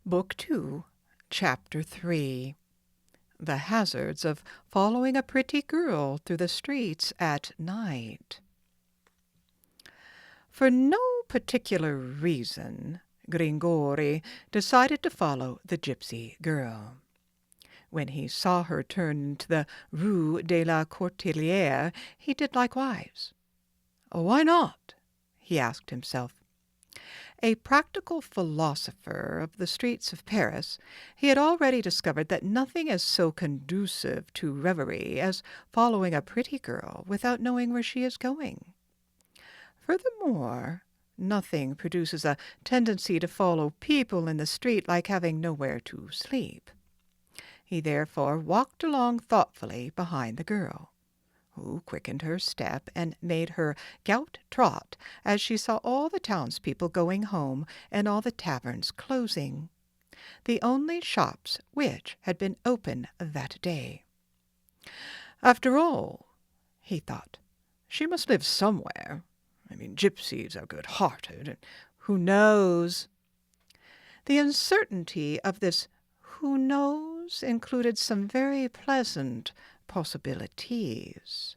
Book 2, Chapter 3. The Hazards of Following a Pretty Girl Through the Streets at Night. For no particular reason, Gringori decided to follow the gypsy girl. When he saw her turn into the Rue de la Courtilière, he did likewise. Why not? He asked himself. A practical philosopher of the streets of Paris, he had already discovered that nothing is so conducive to reverie as following a pretty girl without knowing where she is going. Furthermore, nothing produces a tendency to follow people in the street like having nowhere to sleep. He therefore walked along thoughtfully behind the girl, who quickened her step and made her gout trot as she saw all the townspeople going home and all the taverns closing, the only shops which had been open that day. After all, he thought, she must live somewhere. Gypsies are good-hearted, and who knows? The uncertainty of this who knows included some very pleasant possibilities.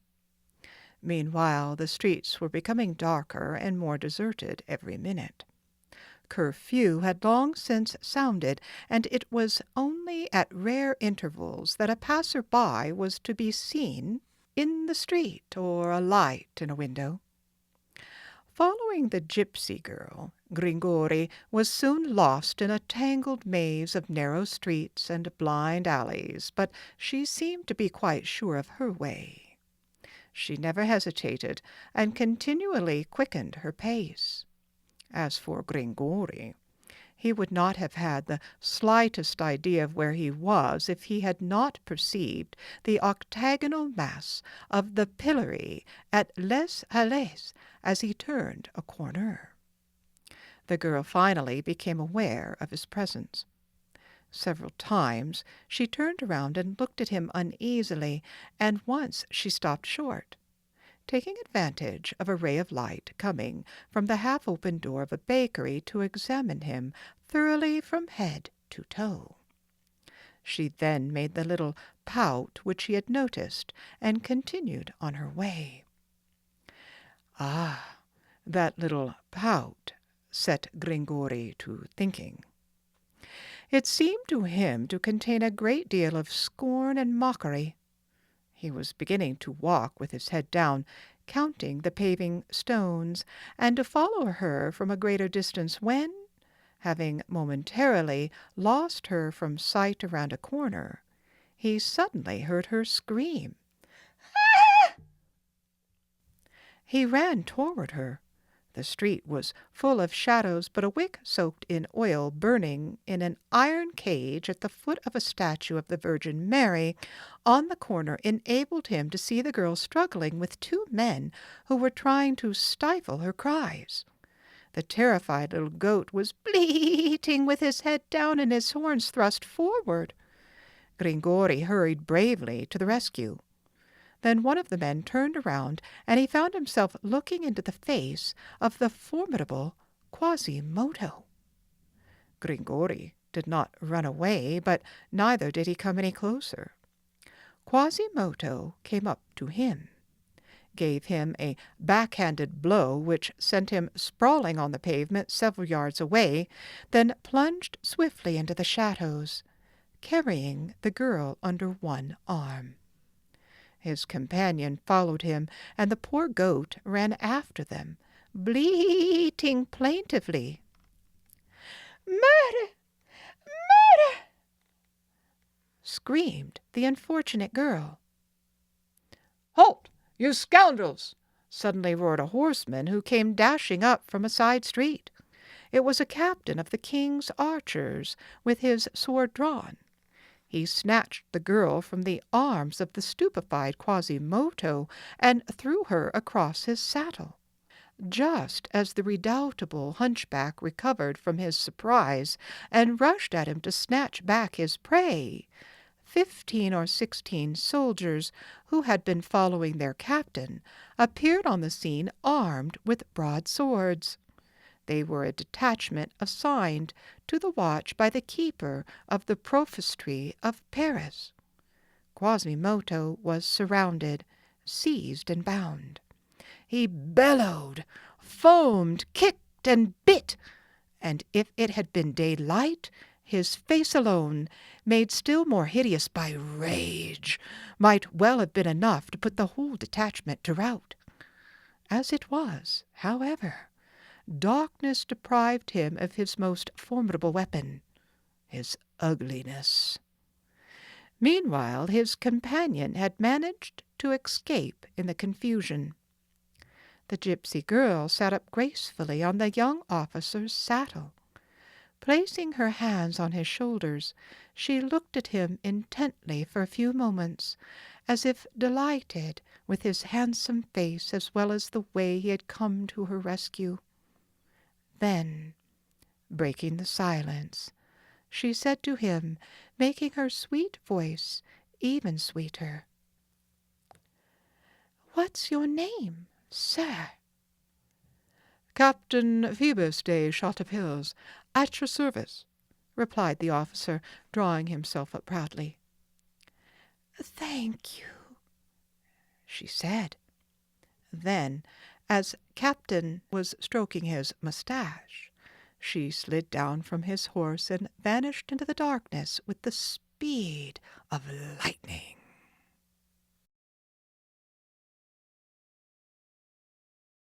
Meanwhile, the streets were becoming darker and more deserted every minute. Curfew had long since sounded, and it was only at rare intervals that a passer-by was to be seen in the street or a light in a window. Following the gypsy girl, Gringori was soon lost in a tangled maze of narrow streets and blind alleys, but she seemed to be quite sure of her way. She never hesitated, and continually quickened her pace. As for Gringori, he would not have had the slightest idea of where he was if he had not perceived the octagonal mass of the pillory at Les Halles as he turned a corner. The girl finally became aware of his presence. Several times she turned around and looked at him uneasily, and once she stopped short, taking advantage of a ray of light coming from the half-open door of a bakery to examine him thoroughly from head to toe. She then made the little pout which he had noticed and continued on her way. Ah, that little pout set Gringori to thinking. It seemed to him to contain a great deal of scorn and mockery. He was beginning to walk with his head down, counting the paving stones, and to follow her from a greater distance when, having momentarily lost her from sight around a corner, he suddenly heard her scream. Ah! He ran toward her. The street was full of shadows, but a wick soaked in oil burning in an iron cage at the foot of a statue of the Virgin Mary on the corner enabled him to see the girl struggling with two men who were trying to stifle her cries. The terrified little goat was bleating with his head down and his horns thrust forward. Gringori hurried bravely to the rescue. Then one of the men turned around, and he found himself looking into the face of the formidable Quasimodo. Gringori did not run away, but neither did he come any closer. Quasimodo came up to him, gave him a backhanded blow which sent him sprawling on the pavement several yards away, then plunged swiftly into the shadows, carrying the girl under one arm. His companion followed him, and the poor goat ran after them, bleating plaintively. "Murder! Murder!" screamed the unfortunate girl. "Halt, you scoundrels!" suddenly roared a horseman who came dashing up from a side street. It was a captain of the king's archers, with his sword drawn. He snatched the girl from the arms of the stupefied Quasimodo and threw her across his saddle. Just as the redoubtable Hunchback recovered from his surprise and rushed at him to snatch back his prey, 15 or 16 soldiers who had been following their captain appeared on the scene armed with broadswords. they were a detachment assigned to the watch by the keeper of the Provostry of Paris. Quasimodo was surrounded, seized, and bound. He bellowed, foamed, kicked, and bit, and if it had been daylight, his face alone, made still more hideous by rage, might well have been enough to put the whole detachment to rout. As it was, however, darkness deprived him of his most formidable weapon, his ugliness. Meanwhile, his companion had managed to escape in the confusion. The gypsy girl sat up gracefully on the young officer's saddle. Placing her hands on his shoulders, she looked at him intently for a few moments, as if delighted with his handsome face as well as the way he had come to her rescue. Then, breaking the silence, she said to him, making her sweet voice even sweeter, "What's your name, sir?" "Captain Phoebus de Châteaupers, at your service," replied the officer, drawing himself up proudly. "Thank you," she said. Then, as Captain was stroking his moustache, she slid down from his horse and vanished into the darkness with the speed of lightning.